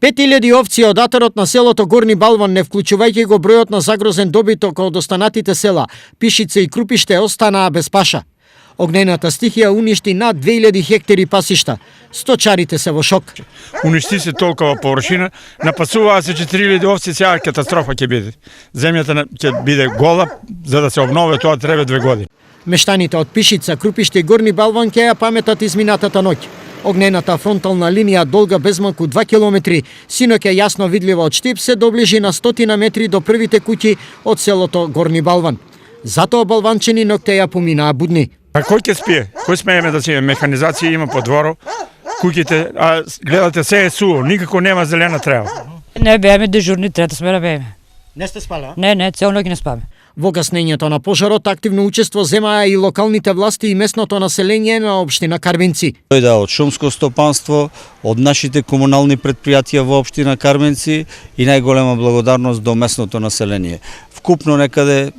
5.000 овци од атарот на селото Горни Балван, не вклучувајќи го бројот на загрозен добиток од останатите села, Пишица и Крупиште, останаа без паша. Огнената стихија уништи над 2000 хектари пасишта. Сточарите се во шок. Уништи се толкова површина, напасуваа се 4000 овци, сега катастрофа ќе биде. Земјата ќе биде гола, за да се обнови тоа треба 2 години. Мештаните од Пишица, Крупиште и Горни Балван ќе ја паметат изминатата ноќ. Огнената фронтална линија долга безмалку 2 километри, синоќа јасно видлива од Штип се доближи на 100 метри до првите куќи од селото Горни Балван. Затоа балванчени ноќте ја поминаа будни. А кој ќе спие? Кој смееме да си механизација има по дворот? Куќите, а гледате се е суво, никако нема зелена трева. Не бееме дежурни, трета сме да бееме. Не сте спала? Не, цел ноќ не спаме. Во гаснењето на пожарот активно учество земаа и локалните власти и местното население на општина Карменци. Дојде од шумско стопанство, од нашите комунални предпријатија во општина Карменци и најголема благодарност до местното население. Вкупно некаде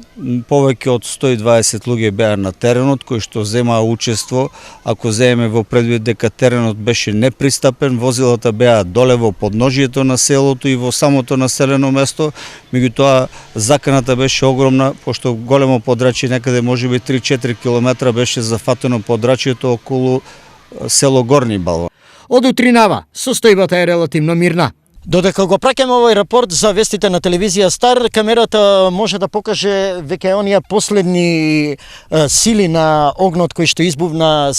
повеќе од 120 луѓе беа на теренот кои што земаа учество. Ако земеме во предвид дека теренот беше непристапен, возилата беа доле во подножието на селото и во самото населено место, меѓутоа заканата беше огромна, пошто големо подрачје, некаде можеби 3-4 километра беше зафатено подрачјето околу село Горни Балван. Од утринава, состојбата е релативно мирна. Додека го праќаме овој рапорт за вестите на телевизија Стар, камерата може да покаже веќе оние последни сили на огнот кој што избувна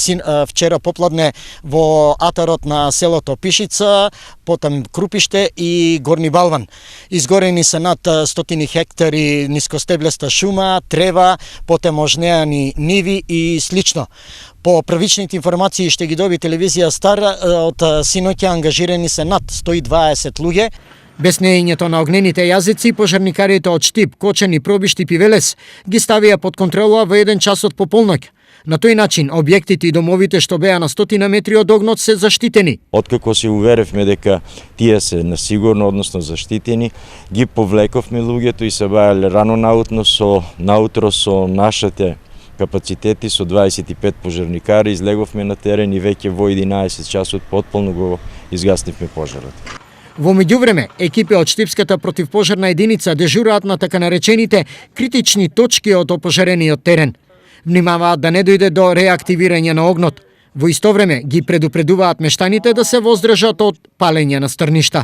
вчера попладне во атарот на селото Пишица, потом Крупиште и Горни Балван. Изгорени се над 100 хектари нискостеблеста шума, трева, потем ожнеани ниви и слично. По првичните информации што ги доби телевизија Стар, од синоќа ангажирани се над 120 луѓе. Без неењето на огнените јазици, пожарникарите од Штип, Кочани, Пробишти и Велес ги ставија под контрола во 1 часот по полноќ. На тој начин, објектите и домовите што беа на 100 метри од огнот се заштитени. Откако се уверевме дека тие се насигурно, односно заштитени, ги повлековме луѓето и се бајале рано наутро со нашите капацитети со 25 пожарникари, излеговме на терен и веќе во 11 часот потполно го изгаснивме пожарот. Во меѓувреме, екипи од Штипската противпожарна единица дежураат на така наречените критични точки од опожарениот терен. Внимаваат да не дојде до реактивирање на огнот. Во исто време ги предупредуваат мештаните да се воздржат од палење на стрништа.